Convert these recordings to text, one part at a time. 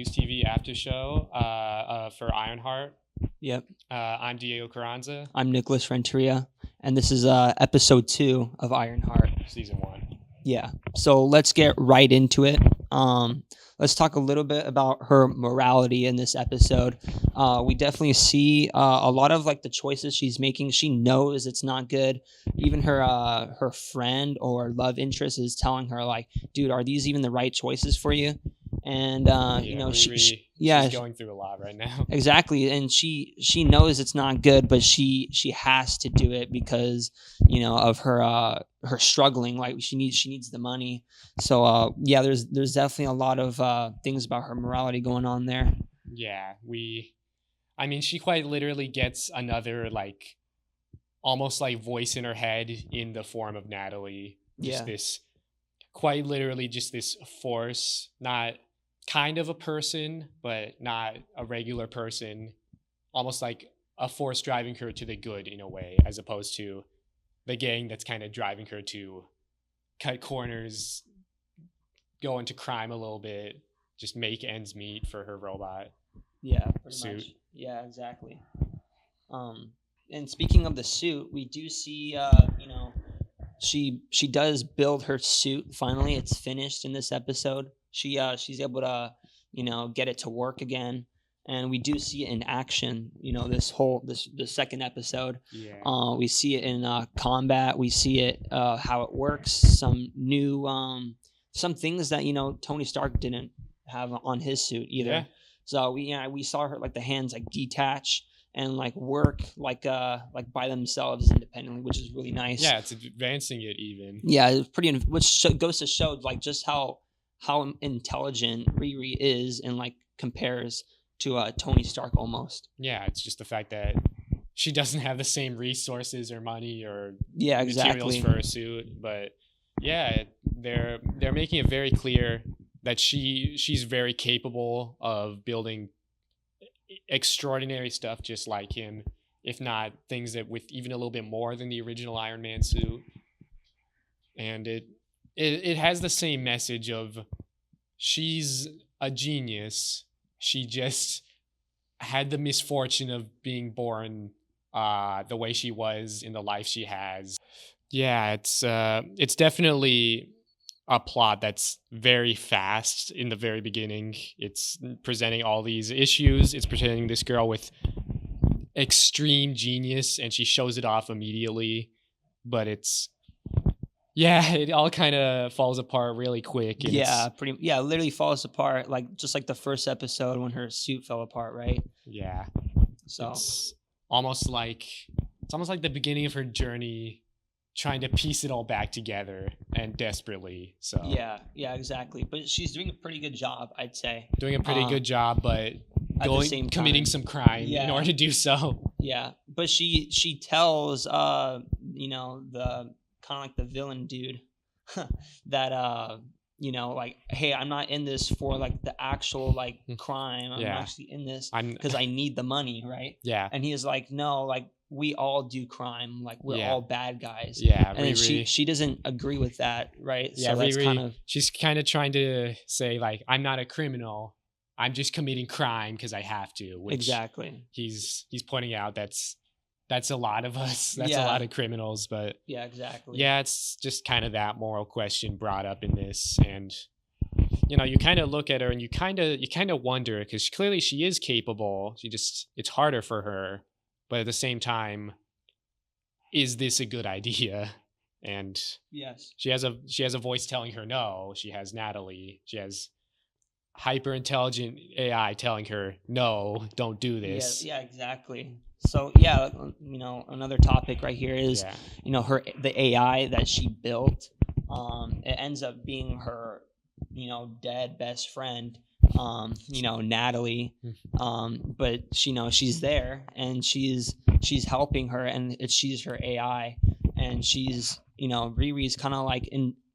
MUSE TV After Show for Ironheart. Yep. I'm Diego Carranza. I'm Nicholas Renteria, and this is episode 2 of Ironheart. Season 1. Yeah. So let's get right into it. Let's talk a little bit about her morality in this episode. We definitely see a lot of like the choices she's making. She knows it's not good. Even her friend or love interest is telling her like, "Dude, are these even the right choices for you?" And she's going through a lot right now. Exactly, and she knows it's not good, but she has to do it because of her struggling. Like she needs the money. So there's definitely a lot of things about her morality going on there. Yeah, she quite literally gets another like almost like voice in her head in the form of Natalie. This quite literally just this force, not kind of a person, but not a regular person, almost like a force driving her to the good in a way, as opposed to the gang that's kind of driving her to cut corners, go into crime a little bit, just make ends meet for her robot. Yeah, pretty much. Yeah, exactly. And speaking of the suit, we do see, she does build her suit. Finally, it's finished in this episode. She's able to, get it to work again, and we do see it in action. The second episode. Yeah. We see it in combat. We see it how it works. Some new some things that Tony Stark didn't have on his suit either. Yeah. So we saw her like the hands like detach and like work like by themselves independently, which is really nice. Yeah, it's advancing it even. Yeah, it's pretty. Which goes to show like just how intelligent Riri is and like compares to Tony Stark almost. Yeah, it's just the fact that she doesn't have the same resources or money or materials for her suit. But yeah, they're making it very clear that she's very capable of building extraordinary stuff just like him, if not things that with even a little bit more than the original Iron Man suit. And it has the same message of she's a genius. She just had the misfortune of being born the way she was in the life she has. Yeah, it's definitely a plot that's very fast in the very beginning. It's presenting all these issues. It's presenting this girl with extreme genius, and she shows it off immediately. But it all kind of falls apart really quick. And literally falls apart just like the first episode when her suit fell apart, right? Yeah. So it's almost like the beginning of her journey, trying to piece it all back together and desperately. So yeah, exactly. But she's doing a pretty good job, I'd say. Doing a pretty good job, but committing some crime in order to do so. Yeah, but she tells the kind of like the villain dude that like, hey, I'm not in this for like the actual like crime. I'm actually in this because I need the money, right? Yeah. And he is like, no, like we all do crime, like we're all bad guys. Yeah. And she doesn't agree with that, right? Yeah, so that's she's kind of trying to say like, I'm not a criminal, I'm just committing crime because I have to. Which exactly. He's pointing out that's a lot of us. That's a lot of criminals. But yeah, exactly. Yeah, it's just kind of that moral question brought up in this. And you kind of look at her and you kind of wonder, because clearly she is capable. It's harder for her. But at the same time, is this a good idea? And yes, she has a voice telling her no. She has Natalie. She has hyper intelligent AI telling her no, don't do this. Yeah, exactly. So another topic right here is the AI that she built. It ends up being her dead best friend, Natalie. But she's there and she's helping her, and she's her AI, and she's Riri's kind of like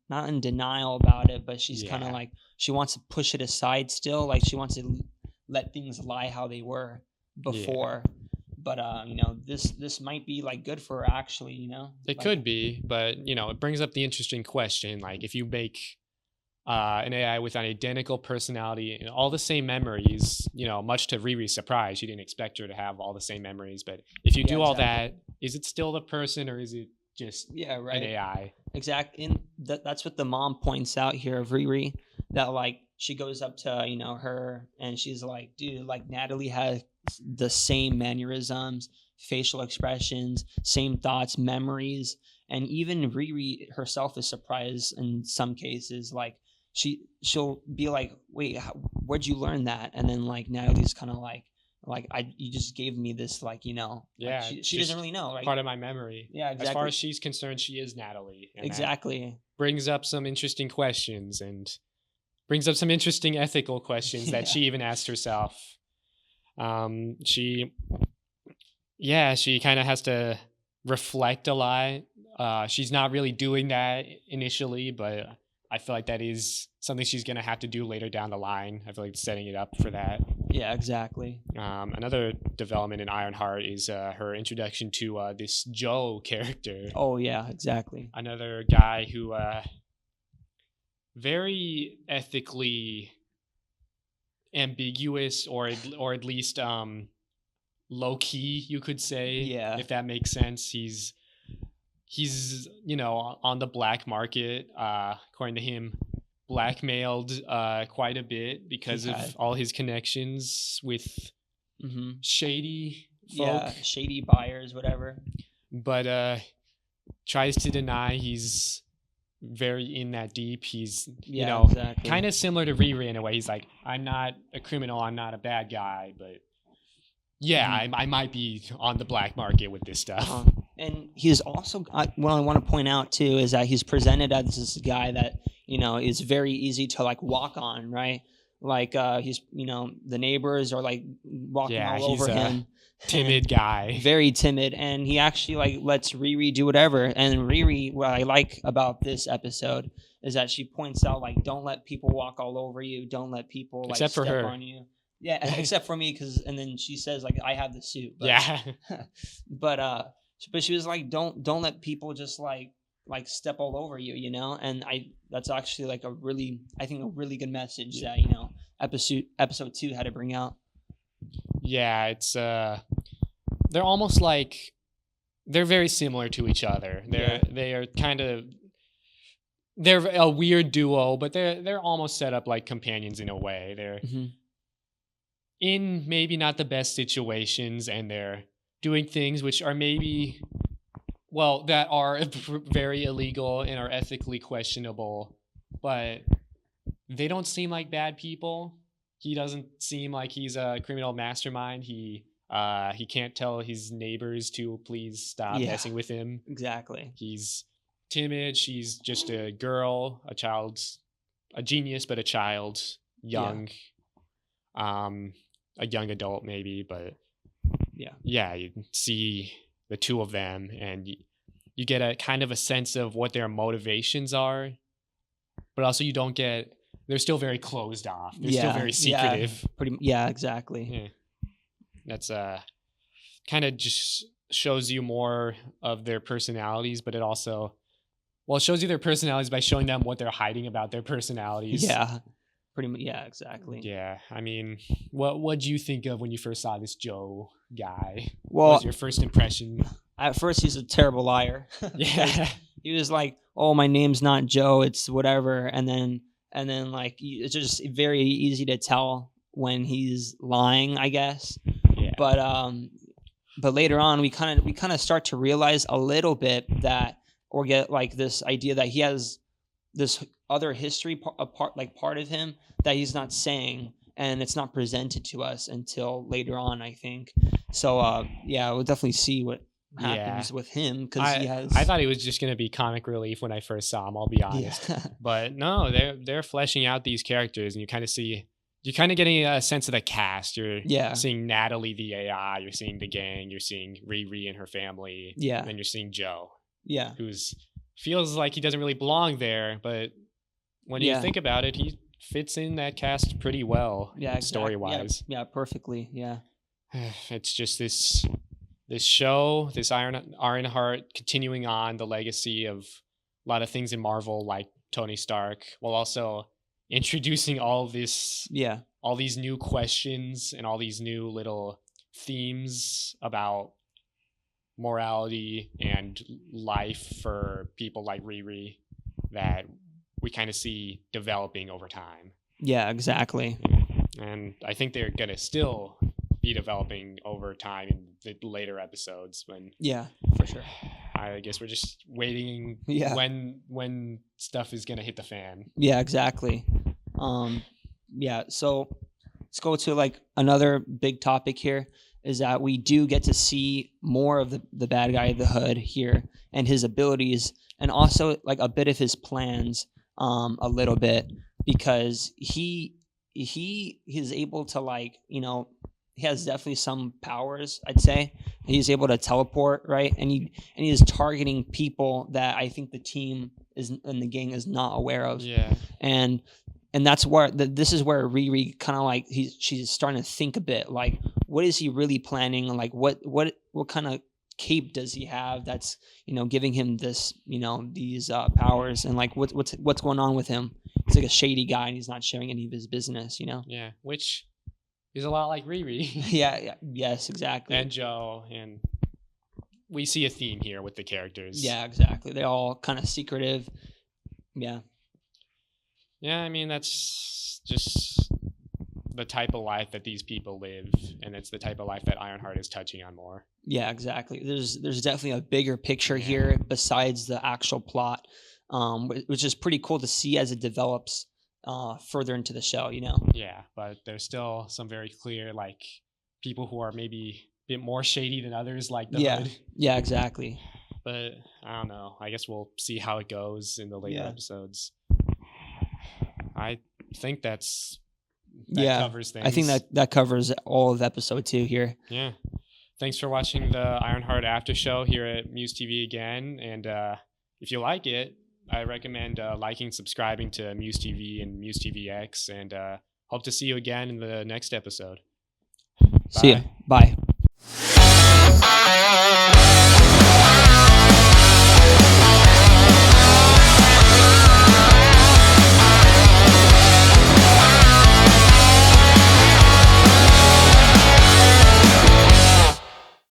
not in denial about it, but she's kind of like she wants to push it aside still, like she wants to let things lie how they were before. But this might be like good for her actually. It could be, but it brings up the interesting question, like if you make an AI with an identical personality and all the same memories, much to Riri's surprise. She didn't expect her to have all the same memories. But if you do all that, is it still the person or is it just an AI? Exactly. And that's what the mom points out here of Riri, that like she goes up to, her and she's like, dude, like Natalie has the same mannerisms, facial expressions, same thoughts, memories. And even Riri herself is surprised in some cases. Like she'll be like, wait, where'd you learn that? And then like Natalie's kind of like you just gave me this, like, yeah, like she doesn't really know, right? Part of my memory. Yeah, exactly. As far as she's concerned, she is Natalie. Exactly. Brings up some interesting questions and brings up some interesting ethical questions that she even asked herself. She kind of has to reflect a lot. She's not really doing that initially, but I feel like that is something she's going to have to do later down the line. I feel like setting it up for that. Yeah, exactly. Another development in Ironheart is her introduction to this Joe character. Oh, yeah, exactly. Another guy who very ethically ambiguous or at least low-key, you could say, if that makes sense. He's on the black market, according to him, blackmailed quite a bit because of all his connections with shady folk. Shady buyers, whatever. But tries to deny he's very in that deep. He's exactly. Kind of similar to Riri in a way. He's like, I'm not a criminal, I'm not a bad guy, but I might be on the black market with this stuff. And he's also, what I want to point out too is that he's presented as this guy that is very easy to like walk on, right? Like he's the neighbors are like walking all over him. Timid guy, very timid, and he actually like lets Riri do whatever. And Riri, what I like about this episode is that she points out, like, don't let people walk all over you, don't let people like except for step her on you. Yeah, except for me, and then she says like, I have the suit. But, but she was like, don't let people just like step all over you, And that's actually like a really good message that episode 2 had to bring out. Yeah, it's they're almost like they're very similar to each other. They're a weird duo, but they're almost set up like companions in a way. They're in maybe not the best situations, and they're doing things which are that are very illegal and are ethically questionable, but they don't seem like bad people. He doesn't seem like he's a criminal mastermind. He can't tell his neighbors to please stop messing with him. Exactly. He's timid. She's just a girl, a child, a genius, but a child, young, a young adult maybe. But you see the two of them, and you get a kind of a sense of what their motivations are, but also you don't get. They're still very closed off. They're still very secretive. Exactly. Yeah. That's kind of just shows you more of their personalities, but it also, it shows you their personalities by showing them what they're hiding about their personalities. Yeah. Pretty much. Yeah, exactly. Yeah. I mean, what'd you think of when you first saw this Joe guy? Well, what was your first impression? At first, he's a terrible liar. Yeah. He was like, "Oh, my name's not Joe. It's whatever." And then like it's just very easy to tell when he's lying, I guess. Yeah. But later on we kind of start to realize a little bit that, or get like this idea that he has this other history part of him that he's not saying, and it's not presented to us until later on, I think. So we'll definitely see what happens with him, because he has. I thought he was just gonna be comic relief when I first saw him. I'll be honest, but no, they're fleshing out these characters, and you're kind of getting a sense of the cast. You're seeing Natalie the AI, you're seeing the gang, you're seeing Riri and her family, and then you're seeing Joe, who's feels like he doesn't really belong there, but when you think about it, he fits in that cast pretty well, story wise. Yeah, perfectly. Yeah, it's just this show, this Ironheart, continuing on the legacy of a lot of things in Marvel, like Tony Stark, while also introducing all these new questions and all these new little themes about morality and life for people like Riri that we kind of see developing over time. Yeah, exactly. And I think they're gonna still be developing over time in the later episodes. For sure. I guess we're just waiting when stuff is gonna hit the fan. Yeah, exactly. So let's go to like another big topic here is that we do get to see more of the bad guy of the hood here and his abilities, and also like a bit of his plans, a little bit, because he is able to, like, you know, he has definitely some powers, I'd say. He's able to teleport, right? And he is targeting people that I think the team and the gang is not aware of. Yeah. And that's where this is where Riri kind of like she's starting to think a bit like, what is he really planning? Like what kind of cape does he have that's, you know, giving him this, you know, these powers, and like what's going on with him? He's like a shady guy and he's not sharing any of his business, you know? Yeah, which is a lot like Riri. Yes, exactly. And Joe, and we see a theme here with the characters. Yeah, exactly. They're all kind of secretive. Yeah. Yeah, I mean, that's just the type of life that these people live, and it's the type of life that Ironheart is touching on more. Yeah, exactly. There's definitely a bigger picture here besides the actual plot, which is pretty cool to see as it develops further into the show, you know? Yeah, but there's still some very clear, like, people who are maybe a bit more shady than others, like the hood. Yeah, exactly. But I don't know. I guess we'll see how it goes in the later episodes. I think that covers things. I think that covers all of episode 2 here. Yeah. Thanks for watching the Ironheart After Show here at MUSE TV again. And if you like it, I recommend liking, subscribing to MUSE TV and MUSE TV X, and hope to see you again in the next episode. See ya. Bye.